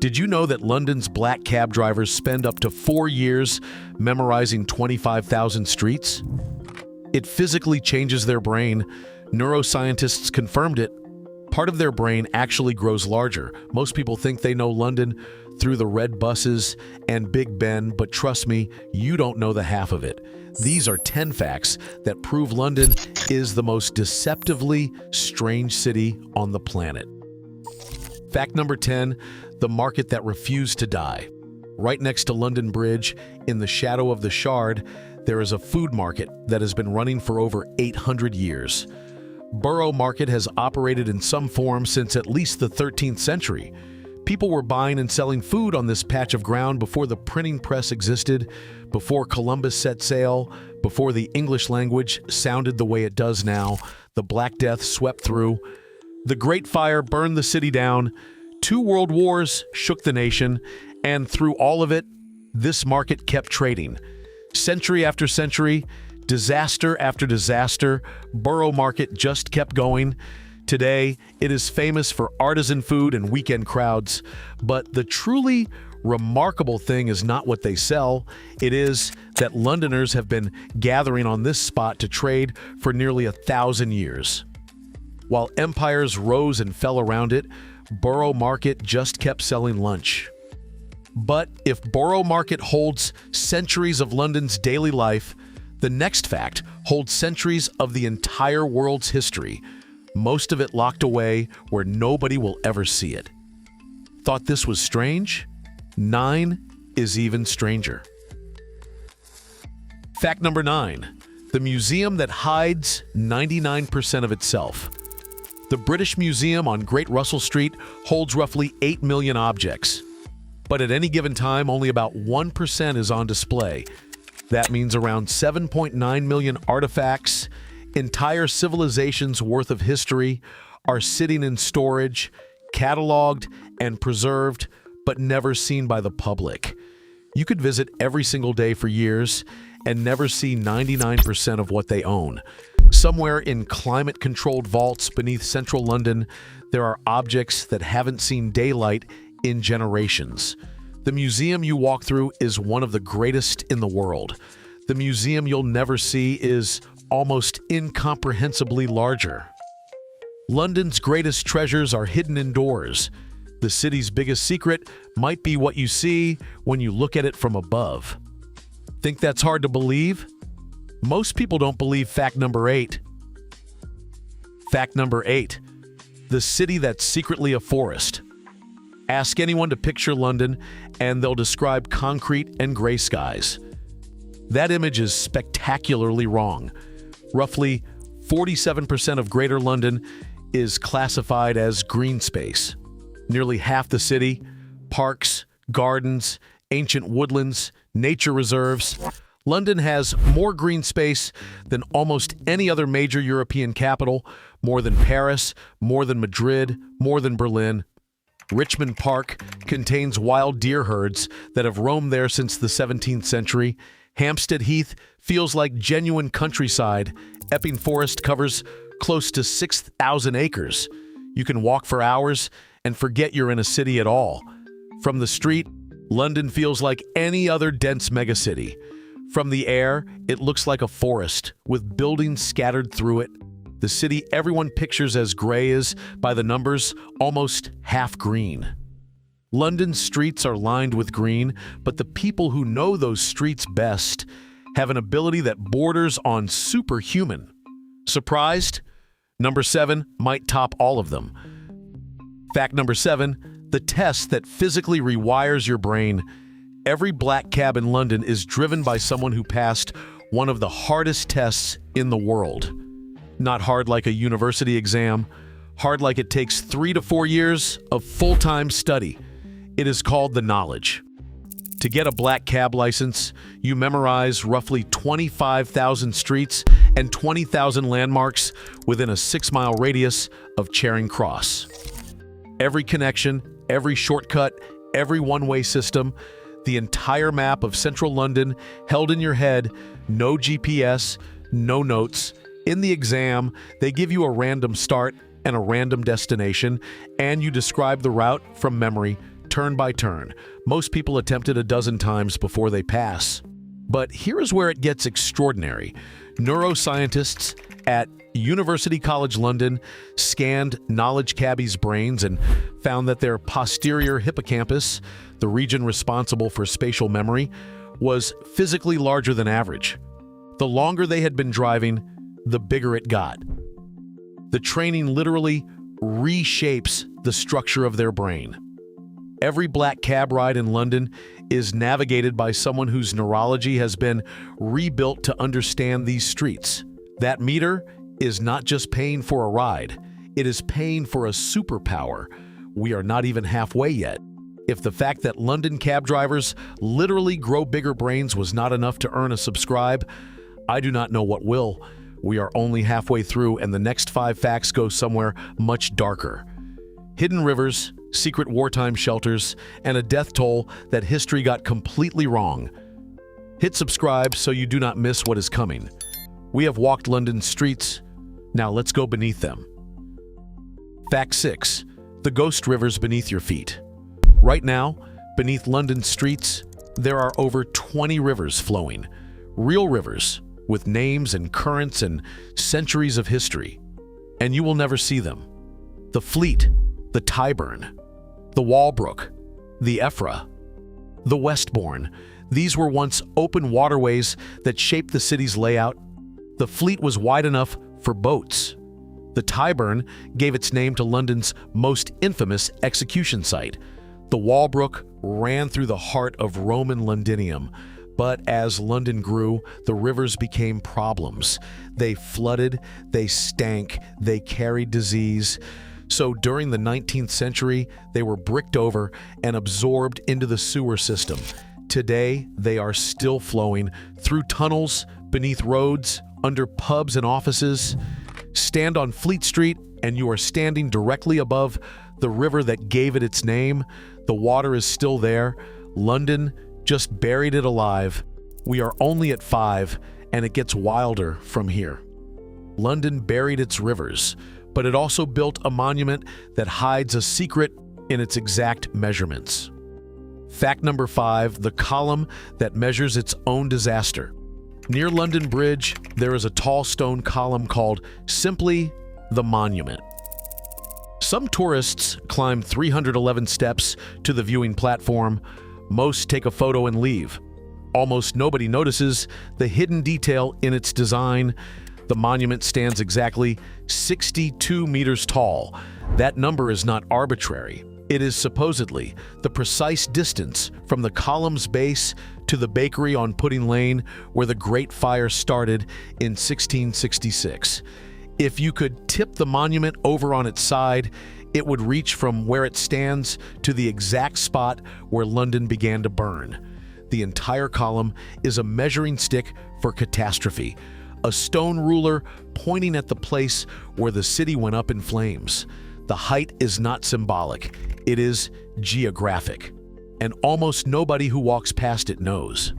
Did you know that London's black cab drivers spend up to 4 years memorizing 25,000 streets? It physically changes their brain. Neuroscientists confirmed it. Part of their brain actually grows larger. Most people think they know London through the red buses and Big Ben, but trust me, you don't know the half of it. These are 10 facts that prove London is the most deceptively strange city on the planet. Fact number 10, the market that refused to die. Right next to London Bridge, in the shadow of the Shard, there is a food market that has been running for over 800 years. Borough Market has operated in some form since at least the 13th century. People were buying and selling food on this patch of ground before the printing press existed, before Columbus set sail, before the English language sounded the way it does now. The Black Death swept through. The Great Fire burned the city down. 2 world wars shook the nation, and through all of it, this market kept trading. Century after century, disaster after disaster, Borough Market just kept going. Today, it is famous for artisan food and weekend crowds, but the truly remarkable thing is not what they sell. It is that Londoners have been gathering on this spot to trade for nearly 1,000 years. While empires rose and fell around it, Borough Market just kept selling lunch. But if Borough Market holds centuries of London's daily life, the next fact holds centuries of the entire world's history, most of it locked away where nobody will ever see it. Thought this was strange? 9 is even stranger. Fact number 9, the museum that hides 99% of itself. The British Museum on Great Russell Street holds roughly 8 million objects. But at any given time, only about 1% is on display. That means around 7.9 million artifacts, entire civilizations worth of history, are sitting in storage, cataloged and preserved, but never seen by the public. You could visit every single day for years and never see 99% of what they own. Somewhere in climate-controlled vaults beneath central London, there are objects that haven't seen daylight in generations. The museum you walk through is one of the greatest in the world. The museum you'll never see is almost incomprehensibly larger. London's greatest treasures are hidden indoors. The city's biggest secret might be what you see when you look at it from above. Think that's hard to believe? Most people don't believe fact number 8. Fact number 8, the city that's secretly a forest. Ask anyone to picture London, and they'll describe concrete and gray skies. That image is spectacularly wrong. Roughly 47% of Greater London is classified as green space. Nearly half the city, parks, gardens, ancient woodlands, nature reserves. London has more green space than almost any other major European capital, more than Paris, more than Madrid, more than Berlin. Richmond Park contains wild deer herds that have roamed there since the 17th century. Hampstead Heath feels like genuine countryside. Epping Forest covers close to 6,000 acres. You can walk for hours and forget you're in a city at all. From the street, London feels like any other dense megacity. From the air, it looks like a forest, with buildings scattered through it. The city everyone pictures as gray is, by the numbers, almost half green. London's streets are lined with green, but the people who know those streets best have an ability that borders on superhuman. Surprised? Number 7 might top all of them. Fact number 7, the test that physically rewires your brain. Every black cab in London is driven by someone who passed one of the hardest tests in the world. Not hard like a university exam, hard like it takes 3 to 4 years of full-time study. It is called the knowledge. To get a black cab license, you memorize roughly 25,000 streets and 20,000 landmarks within a 6-mile radius of Charing Cross. Every connection, every shortcut, every one-way system, the entire map of central London held in your head, no GPS, no notes. In the exam, they give you a random start and a random destination, and you describe the route from memory turn by turn. Most people attempt it a dozen times before they pass. But here is where it gets extraordinary. Neuroscientists at University College London scanned knowledge cabbies' brains and found that their posterior hippocampus, the region responsible for spatial memory, was physically larger than average. The longer they had been driving, the bigger it got. The training literally reshapes the structure of their brain. Every black cab ride in London is navigated by someone whose neurology has been rebuilt to understand these streets. That meter is not just paying for a ride, it is paying for a superpower. We are not even halfway yet. If the fact that London cab drivers literally grow bigger brains was not enough to earn a subscribe, I do not know what will. We are only halfway through, and the next 5 facts go somewhere much darker. Hidden rivers, secret wartime shelters, and a death toll that history got completely wrong. Hit subscribe so you do not miss what is coming. We have walked London's streets. Now let's go beneath them. Fact 6. The ghost rivers beneath your feet. Right now, beneath London's streets, there are over 20 rivers flowing. Real rivers, with names and currents and centuries of history. And you will never see them. The Fleet, the Tyburn, the Walbrook, the Effra, the Westbourne. These were once open waterways that shaped the city's layout. The Fleet was wide enough for boats. The Tyburn gave its name to London's most infamous execution site. The Walbrook ran through the heart of Roman Londinium. But as London grew, the rivers became problems. They flooded, they stank, they carried disease. So during the 19th century, they were bricked over and absorbed into the sewer system. Today, they are still flowing through tunnels, beneath roads, under pubs and offices. Stand on Fleet Street and you are standing directly above the river that gave it its name. The water is still there. London just buried it alive. We are only at 5, and it gets wilder from here. London buried its rivers, but it also built a monument that hides a secret in its exact measurements. Fact number 5, the column that measures its own disaster. Near London Bridge, there is a tall stone column called simply the Monument. Some tourists climb 311 steps to the viewing platform. Most take a photo and leave. Almost nobody notices the hidden detail in its design. The monument stands exactly 62 meters tall. That number is not arbitrary. It is supposedly the precise distance from the column's base to the bakery on Pudding Lane where the Great Fire started in 1666. If you could tip the monument over on its side, it would reach from where it stands to the exact spot where London began to burn. The entire column is a measuring stick for catastrophe, a stone ruler pointing at the place where the city went up in flames. The height is not symbolic, it is geographic, and almost nobody who walks past it knows.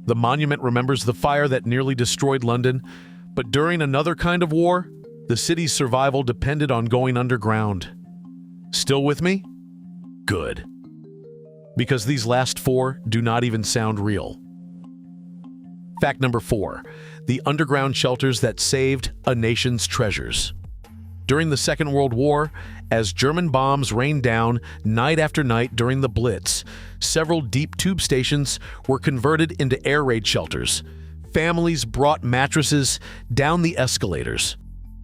The monument remembers the fire that nearly destroyed London, but during another kind of war, the city's survival depended on going underground. Still with me? Good. Because these last 4 do not even sound real. Fact number 4, the underground shelters that saved a nation's treasures. During the Second World War, as German bombs rained down night after night during the Blitz, several deep tube stations were converted into air raid shelters. Families brought mattresses down the escalators.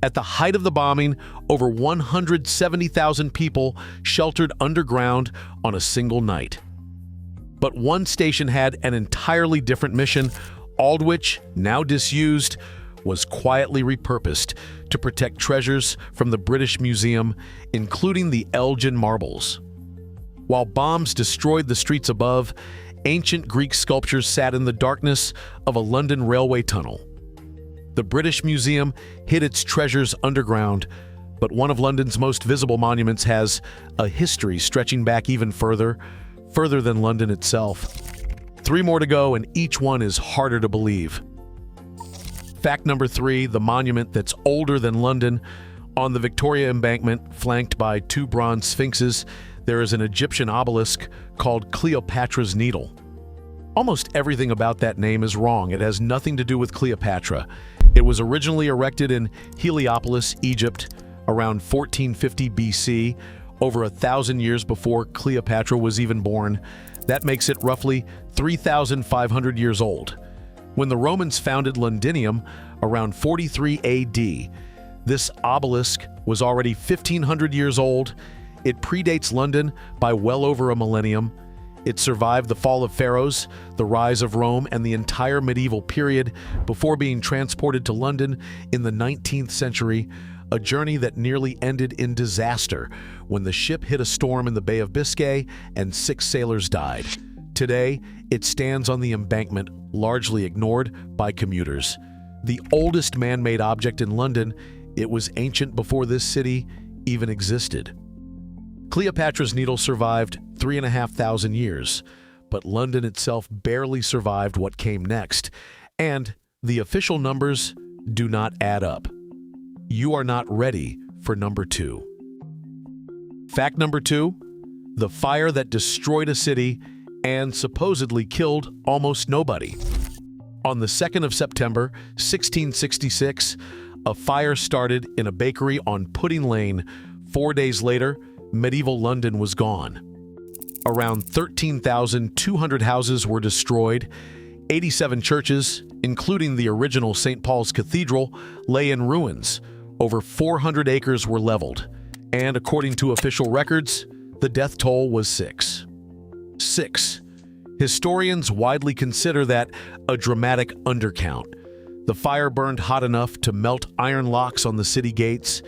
At the height of the bombing, over 170,000 people sheltered underground on a single night. But one station had an entirely different mission. Aldwych, now disused, was quietly repurposed to protect treasures from the British Museum, including the Elgin marbles. While bombs destroyed the streets above, ancient Greek sculptures sat in the darkness of a London railway tunnel. The British Museum hid its treasures underground, but one of London's most visible monuments has a history stretching back even further than London itself. 3 more to go, and each one is harder to believe. Fact number 3, the monument that's older than London. On the Victoria Embankment, flanked by 2 bronze sphinxes, there is an Egyptian obelisk called Cleopatra's Needle. Almost everything about that name is wrong. It has nothing to do with Cleopatra. It was originally erected in Heliopolis, Egypt, around 1450 BC, over 1,000 years before Cleopatra was even born. That makes it roughly 3,500 years old. When the Romans founded Londinium around 43 AD, this obelisk was already 1,500 years old. It predates London by well over a millennium. It survived the fall of pharaohs, the rise of Rome, and the entire medieval period before being transported to London in the 19th century, a journey that nearly ended in disaster when the ship hit a storm in the Bay of Biscay and 6 sailors died. Today, it stands on the embankment, largely ignored by commuters. The oldest man-made object in London, it was ancient before this city even existed. Cleopatra's Needle survived 3,500 years, but London itself barely survived what came next, and the official numbers do not add up. You are not ready for number 2. Fact number 2, the fire that destroyed a city and supposedly killed almost nobody. On the 2nd of September, 1666, a fire started in a bakery on Pudding Lane. 4 days later, medieval London was gone. Around 13,200 houses were destroyed. 87 churches, including the original St. Paul's Cathedral, lay in ruins. Over 400 acres were leveled. And according to official records, the death toll was 6. 6. Historians widely consider that a dramatic undercount. The fire burned hot enough to melt iron locks on the city gates.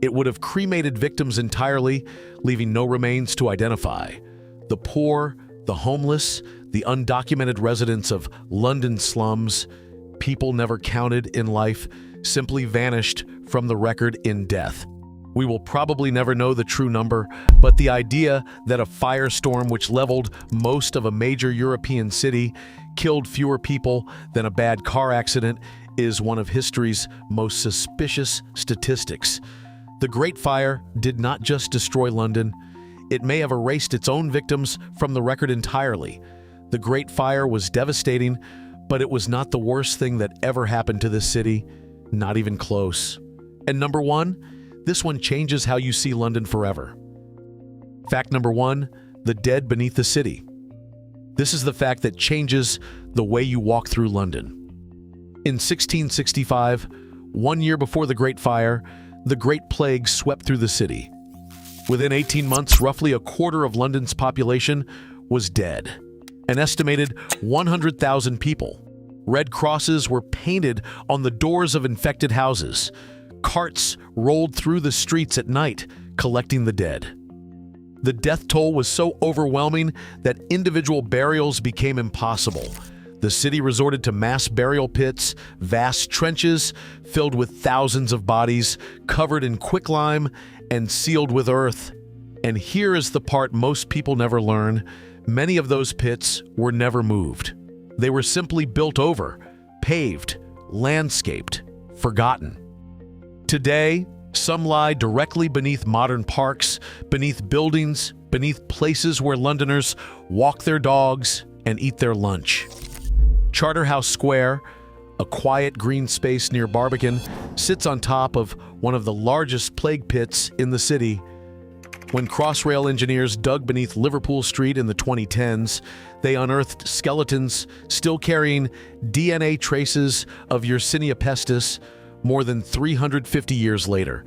It would have cremated victims entirely, leaving no remains to identify. The poor, the homeless, the undocumented residents of London slums, people never counted in life, simply vanished from the record in death. We will probably never know the true number, but the idea that a firestorm which leveled most of a major European city killed fewer people than a bad car accident is one of history's most suspicious statistics. The Great Fire did not just destroy London. It may have erased its own victims from the record entirely. The Great Fire was devastating, but it was not the worst thing that ever happened to this city, not even close. And number 1, this one changes how you see London forever. Fact number 1, the dead beneath the city. This is the fact that changes the way you walk through London. In 1665, 1 year before the Great Fire, the Great Plague swept through the city. Within 18 months, roughly a quarter of London's population was dead. An estimated 100,000 people. Red crosses were painted on the doors of infected houses. Carts rolled through the streets at night, collecting the dead. The death toll was so overwhelming that individual burials became impossible. The city resorted to mass burial pits, vast trenches filled with thousands of bodies, covered in quicklime and sealed with earth. And here is the part most people never learn. Many of those pits were never moved. They were simply built over, paved, landscaped, forgotten. Today, some lie directly beneath modern parks, beneath buildings, beneath places where Londoners walk their dogs and eat their lunch. Charterhouse Square, a quiet green space near Barbican, sits on top of one of the largest plague pits in the city. When Crossrail engineers dug beneath Liverpool Street in the 2010s, they unearthed skeletons still carrying DNA traces of Yersinia pestis more than 350 years later.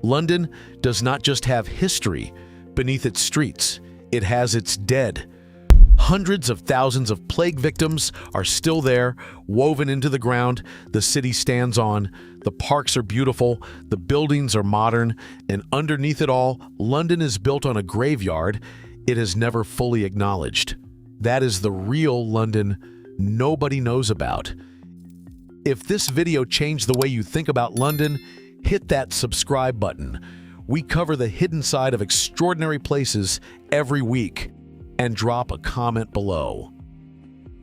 London does not just have history beneath its streets, it has its dead. Hundreds of thousands of plague victims are still there, woven into the ground the city stands on. The parks are beautiful, the buildings are modern, and underneath it all, London is built on a graveyard it has never fully acknowledged. That is the real London nobody knows about. If this video changed the way you think about London, hit that subscribe button. We cover the hidden side of extraordinary places every week. And drop a comment below.